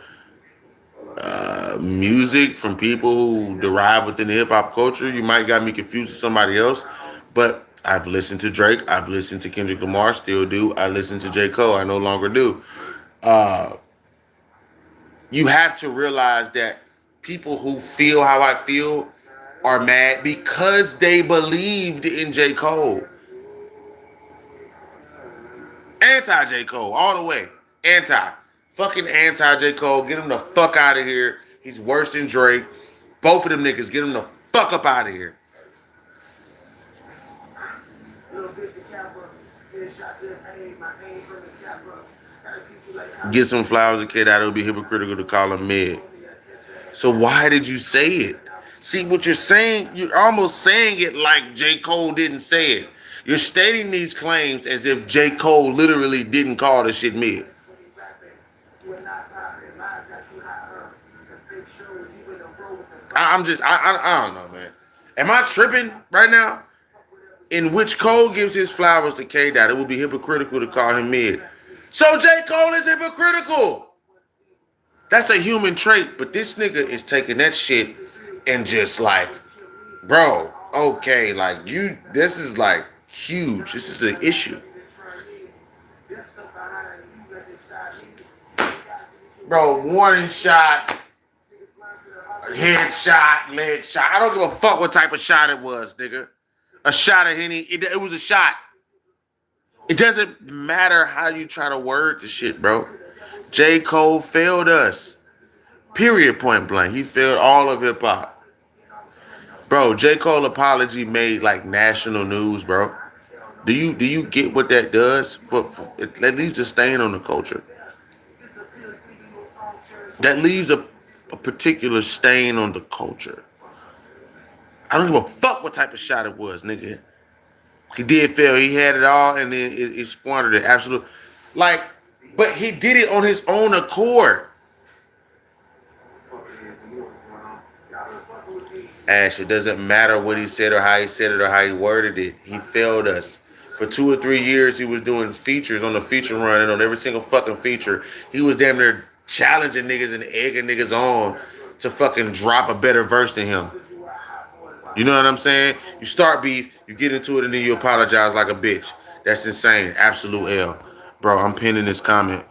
music from people who derive within the hip hop culture. You might got me confused with somebody else, but I've listened to Drake. I've listened to Kendrick Lamar. Still do. I listen to J. Cole. I no longer do. Uh, you have to realize that people who feel how I feel are mad because they believed in J. Cole. Anti J. Cole, all the way. Anti. Fucking anti J. Cole. Get him the fuck out of here. He's worse than Drake. Both of them niggas, get him the fuck up out of here. Get some flowers, a kid out. It would be hypocritical to call him mid. So why did you say it? See, what you're saying, you're almost saying it like J. Cole didn't say it. You're stating these claims as if J. Cole literally didn't call the shit mid. I don't know, man. Am I tripping right now? In which Cole gives his flowers to K. Dot, it would be hypocritical to call him mid. So J. Cole is hypocritical. That's a human trait, but this nigga is taking that shit and just like, bro, okay, like this is like huge. This is an issue. Bro, warning shot, head shot, leg shot. I don't give a fuck what type of shot it was, nigga. A shot of Henny. It was a shot. It doesn't matter how you try to word the shit, bro. J. Cole failed us. Period, point blank. He failed all of hip hop. Bro, J. Cole apology made like national news, bro. Do you get what that does? That leaves a stain on the culture. That leaves a particular stain on the culture. I don't give a fuck what type of shot it was, nigga. He did fail. He had it all, and then it squandered it. Absolutely. Like, but he did it on his own accord. Ash, it doesn't matter what he said or how he said it or how he worded it. He failed us. For 2 or 3 years, he was doing features on the feature run and on every single fucking feature. He was damn near challenging niggas and egging niggas on to fucking drop a better verse than him. You know what I'm saying? You start beef, you get into it, and then you apologize like a bitch. That's insane. Absolute L. Bro, I'm pinning this comment.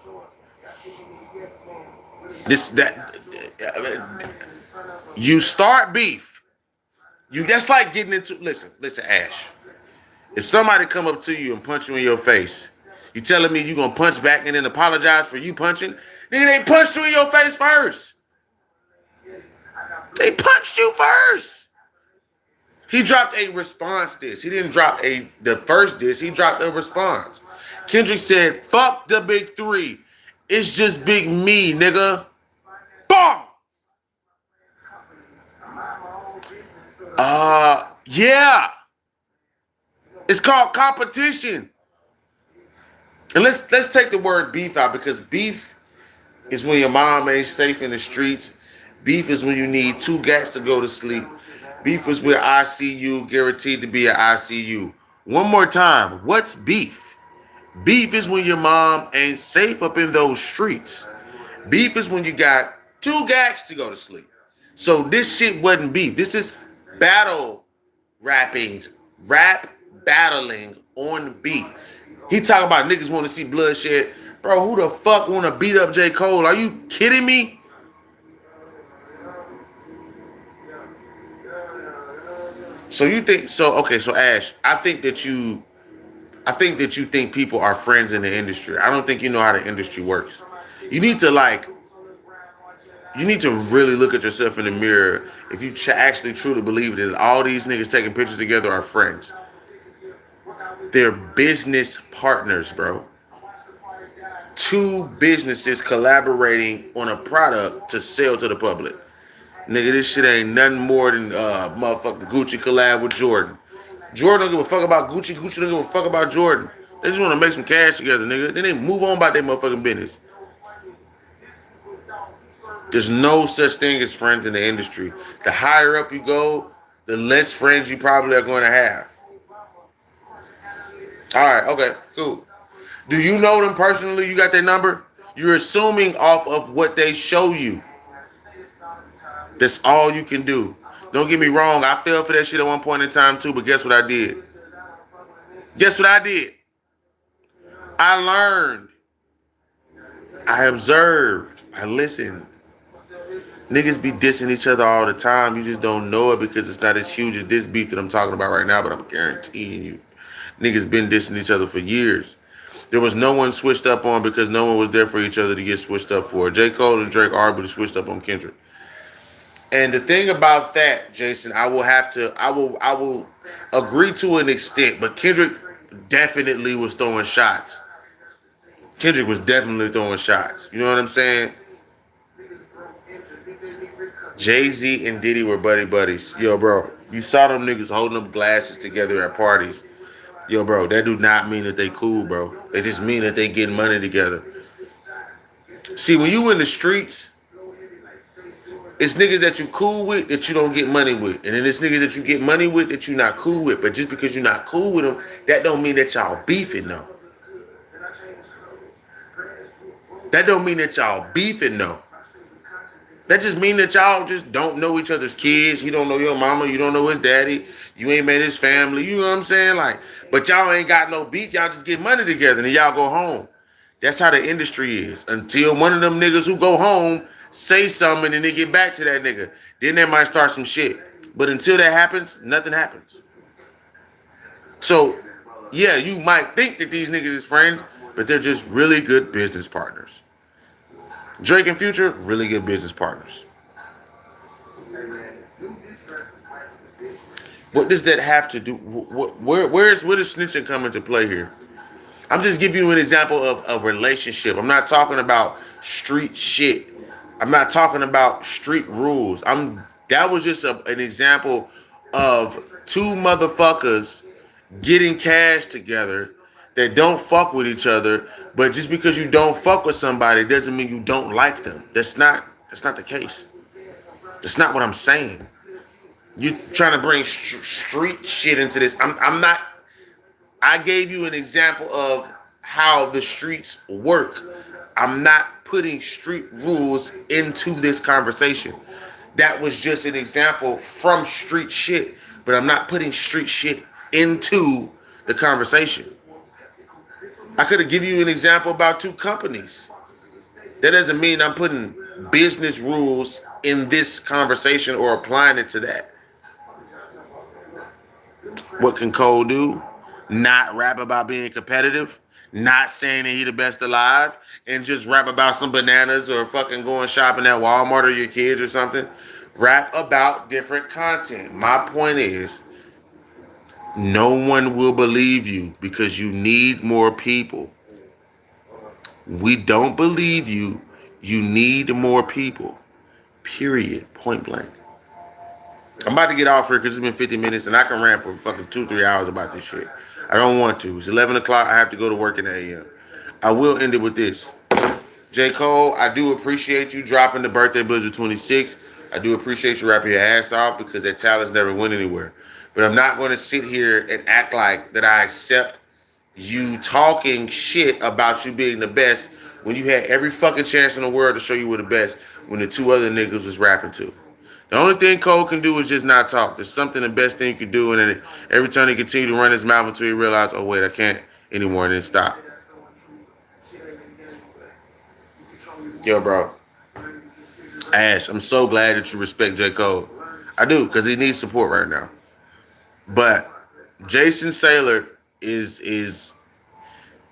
You start beef. That's like getting into, listen, Ash. If somebody come up to you and punch you in your face, You telling me you gonna punch back and then apologize for you punching? Nigga, they punched you in your face first. They punched you first. He dropped a response diss. He didn't drop the first diss. He dropped a response. Kendrick said, "Fuck the big three. It's just big me, nigga." Boom. Yeah. It's called competition. And let's take the word beef out, because beef is when your mom ain't safe in the streets. Beef is when you need 2 gats to go to sleep. Beef is where ICU guaranteed to be an ICU. One more time, what's beef? Beef is when your mom ain't safe up in those streets. Beef is when you got 2 gats to go to sleep. So this shit wasn't beef. This is battle rapping, rap battling on beat. He talking about niggas want to see bloodshed. Bro, who the fuck want to beat up J. Cole? Are you kidding me? So you think so? Okay, so Ash, I think that you think people are friends in the industry. I don't think you know how the industry works. You need to really look at yourself in the mirror if you actually truly believe that all these niggas taking pictures together are friends. They're business partners, bro. 2 businesses collaborating on a product to sell to the public. Nigga, this shit ain't nothing more than motherfucking Gucci collab with Jordan. Jordan don't give a fuck about Gucci. Gucci don't give a fuck about Jordan. They just want to make some cash together, nigga. Then they move on about their motherfucking business. There's no such thing as friends in the industry. The higher up you go, the less friends you probably are going to have. All right, okay, cool. Do you know them personally? You got their number? You're assuming off of what they show you. That's all you can do. Don't get me wrong. I fell for that shit at one point in time too, but guess what I did? Guess what I did? I learned. I observed. I listened. Niggas be dissing each other all the time. You just don't know it because it's not as huge as this beef that I'm talking about right now, but I'm guaranteeing you. Niggas been dissing each other for years. There was no one switched up on because no one was there for each other to get switched up for. J. Cole and Drake arguably switched up on Kendrick. And the thing about that, Jason, I will agree to an extent, but Kendrick definitely was throwing shots. Kendrick was definitely throwing shots. You know what I'm saying? Jay-Z and Diddy were buddies. Yo, bro, you saw them niggas holding up glasses together at parties. Yo, bro, that do not mean that they cool, bro. They just mean that they getting money together. See, when you in the streets, it's niggas that you cool with that you don't get money with. And then it's niggas that you get money with that you not cool with. But just because you're not cool with them, that don't mean that y'all beefing, though. That don't mean that y'all beefing, though. That just mean that y'all just don't know each other's kids. You don't know your mama. You don't know his daddy. You ain't met his family. You know what I'm saying? Like, but y'all ain't got no beef. Y'all just get money together and then y'all go home. That's how the industry is. Until one of them niggas who go home say something and then get back to that nigga. Then they might start some shit. But until that happens, nothing happens. So, yeah, you might think that these niggas is friends, but they're just really good business partners. Drake and Future, really good business partners. What does that have to do? Where does snitching come into play here? I'm just giving you an example of a relationship. I'm not talking about street shit. I'm not talking about street rules. That was just an example of 2 motherfuckers getting cash together that don't fuck with each other. But just because you don't fuck with somebody doesn't mean you don't like them. That's not the case. That's not what I'm saying. You trying to bring street shit into this. I'm not. I gave you an example of how the streets work. I'm not putting street rules into this conversation. That was just an example from street shit, but I'm not putting street shit into the conversation. I could have given you an example about 2 companies. That doesn't mean I'm putting business rules in this conversation or applying it to that. What can Cole do? Not rap about being competitive? not saying that he the best alive, and just rap about some bananas or fucking going shopping at Walmart or your kids or something. Rap about different content. My point is, no one will believe you because you need more people. We don't believe you. You need more people. Period. Point blank. I'm about to get off here because it's been 50 minutes and I can rant for fucking 2-3 hours about this shit. I don't want to. It's 11 o'clock. I have to go to work in the AM. I will end it with this. J. Cole, I do appreciate you dropping the Birthday Blizzard 26. I do appreciate you rapping your ass off because that talents never went anywhere. But I'm not going to sit here and act like that I accept you talking shit about you being the best when you had every fucking chance in the world to show you were the best when the two other niggas was rapping too. The only thing Cole can do is just not talk. There's something the best thing he could do, and then every time he continue to run his mouth until he realizes, oh wait, I can't anymore, and then stop. Yo, bro. Ash, I'm so glad that you respect J. Cole. I do, because he needs support right now. But Jason Saylor is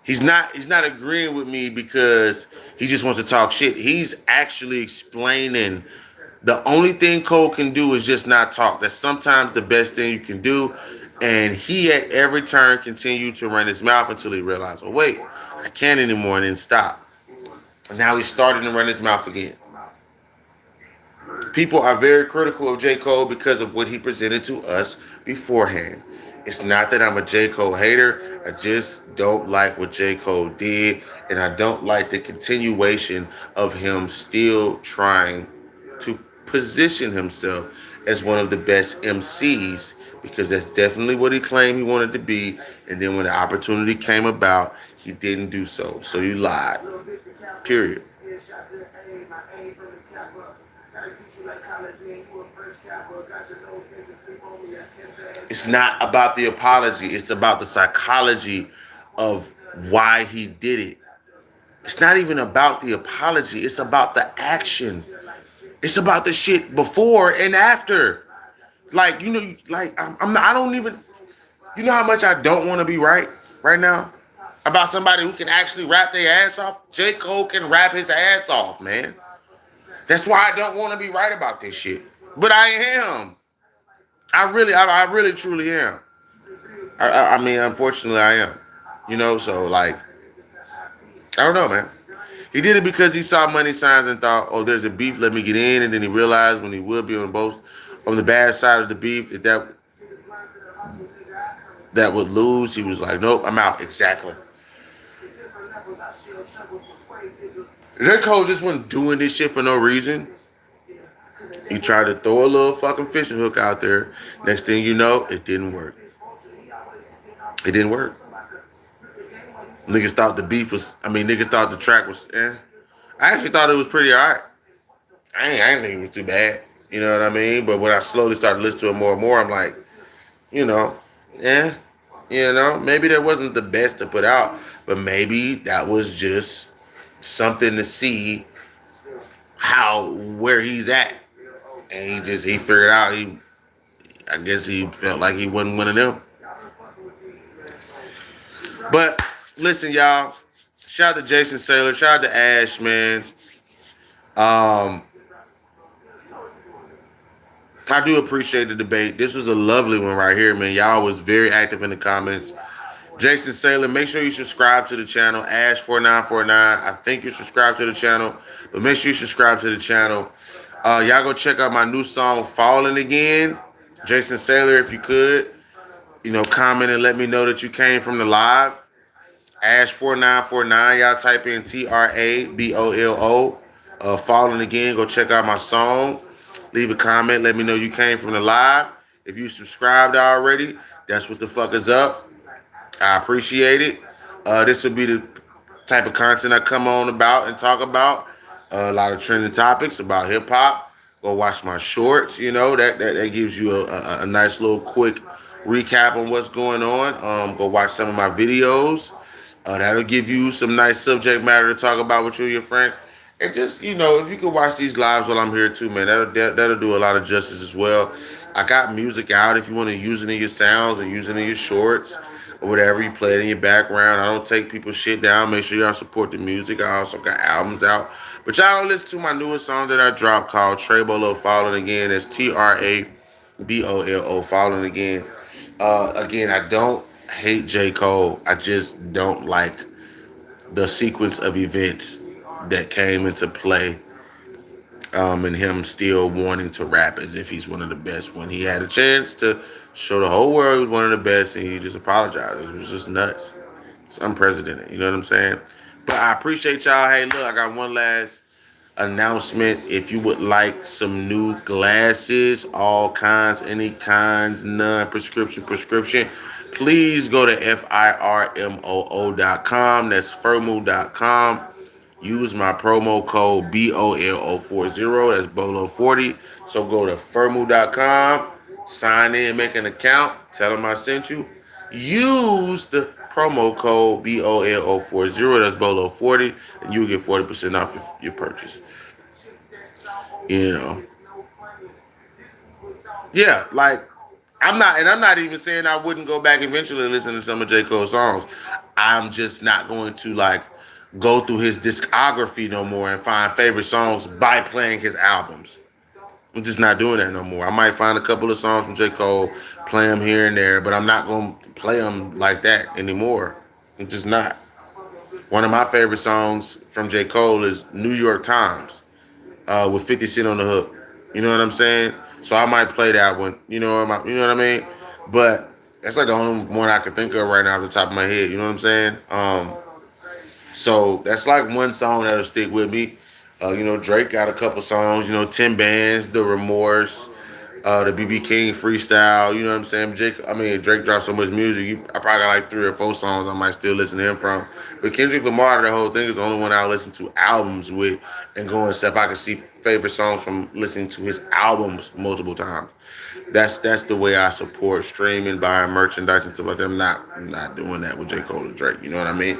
he's not agreeing with me because he just wants to talk shit. He's actually explaining the only thing Cole can do is just not talk. That's sometimes the best thing you can do. And he at every turn continued to run his mouth until he realized, oh wait, I can't anymore, and then stop. And now he's starting to run his mouth again. People are very critical of J. Cole because of what he presented to us beforehand. It's not that I'm a J. Cole hater. I just don't like what J. Cole did, and I don't like the continuation of him still trying to position himself as one of the best MCs, because that's definitely what he claimed he wanted to be, and then when the opportunity came about, he didn't do so. So you lied. Period. It's not about the apology. It's about the psychology of why he did it. It's not even about the apology. It's about the action. It's about the shit before and after. Like, you know, like I'm not, I don't even, you know how much I don't want to be right now about somebody who can actually rap their ass off? J. Cole can rap his ass off, man. That's why I don't want to be right about this shit. But I am. I really, truly am. I mean, unfortunately, I am. You know, so like, I don't know, man. He did it because he saw money signs and thought, oh, there's a beef, let me get in. And then he realized when he will be on the bad side of the beef, that would lose. He was like, nope, I'm out. Exactly. J. Cole just wasn't doing this shit for no reason. He tried to throw a little fucking fishing hook out there. Next thing you know, it didn't work. It didn't work. Niggas thought niggas thought the track was, I actually thought it was pretty alright. I didn't think it was too bad. You know what I mean? But when I slowly started listening to it more and more, I'm like, you know, maybe that wasn't the best to put out, but maybe that was just something to see where he's at. And he figured out I guess he felt like he wasn't one of them. But listen, y'all. Shout out to Jason Saylor. Shout out to Ash, man. I do appreciate the debate. This was a lovely one right here, man. Y'all was very active in the comments. Jason Saylor, make sure you subscribe to the channel. Ash4949. I think you're subscribed to the channel, but make sure you subscribe to the channel. Y'all go check out my new song, Falling Again. Jason Saylor, if you could, comment and let me know that you came from the live. Ash4949, y'all type in TRABOLO. Falling Again, go check out my song. Leave a comment, let me know you came from the live. If you subscribed already, that's what the fuck is up. I appreciate it. This will be the type of content I come on about and talk about. A lot of trending topics about hip hop. Go watch my shorts. That gives you a nice little quick recap on what's going on. Go watch some of my videos. That'll give you some nice subject matter to talk about with you and your friends. And just, if you can watch these lives while I'm here too, man, that'll do a lot of justice as well. I got music out if you want to use it in your sounds or use it in your shorts. or whatever. You play it in your background. I don't take people's shit down. Make sure y'all support the music. I also got albums out. But y'all listen to my newest song that I dropped called Trey Bolo Falling Again. That's TRABOLO Falling Again. Again, I don't hate J. Cole. I just don't like the sequence of events that came into play, and him still wanting to rap as if he's one of the best when he had a chance to show the whole world he was one of the best and he just apologized. It was just nuts. It's unprecedented. You know what I'm saying? But I appreciate y'all. Hey, look, I got one last announcement. If you would like some new glasses, all kinds, any kinds, none, prescription, please go to firmoo.com. That's firmoo.com. Use my promo code BOLO40. That's BOLO40. So go to firmoo.com, sign in, make an account, tell them I sent you. Use the promo code BOLO40. That's BOLO40, and you'll get 40% off your purchase. You know. Yeah, like I'm not even saying I wouldn't go back eventually and listen to some of J. Cole's songs. I'm just not going to like go through his discography no more and find favorite songs by playing his albums. I'm just not doing that no more. I might find a couple of songs from J. Cole, play them here and there, but I'm not going to play them like that anymore. I'm just not. One of my favorite songs from J. Cole is New York Times, with 50 Cent on the hook. You know what I'm saying? So I might play that one. You know what I mean? But that's like the only one I can think of right now off the top of my head. You know what I'm saying? So that's like one song that'll stick with me. Drake got a couple songs. 10 Bands, The Remorse, the BB King freestyle. You know what I'm saying? Drake dropped so much music. I probably got like 3 or 4 songs I might still listen to him from. But Kendrick Lamar, the whole thing is the only one I listen to albums with and go and stuff. I can see favorite songs from listening to his albums multiple times. That's the way I support streaming, buying merchandise and stuff like that. I'm not doing that with J. Cole and Drake. You know what I mean?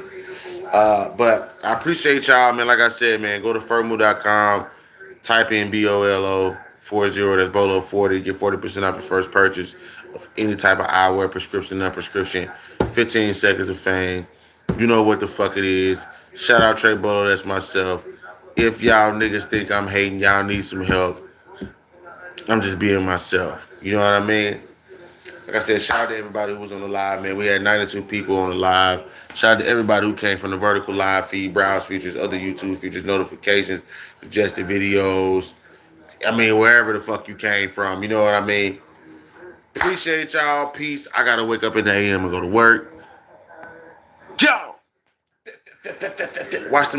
But I appreciate y'all, man. Like I said, man, go to firmoo.com, type in BOLO40, that's BOLO40, get 40% off your first purchase of any type of eyewear, prescription, non-prescription, 15 seconds of fame. You know what the fuck it is. Shout out Trey Bolo, that's myself. If y'all niggas think I'm hating, y'all need some help, I'm just being myself. You know what I mean? Like I said, shout out to everybody who was on the live, man. We had 92 people on the live. Shout out to everybody who came from the vertical live feed, browse features, other YouTube features, notifications, suggested videos. Wherever the fuck you came from. You know what I mean? Appreciate y'all. Peace. I gotta wake up in the AM and go to work. Yo! Watch the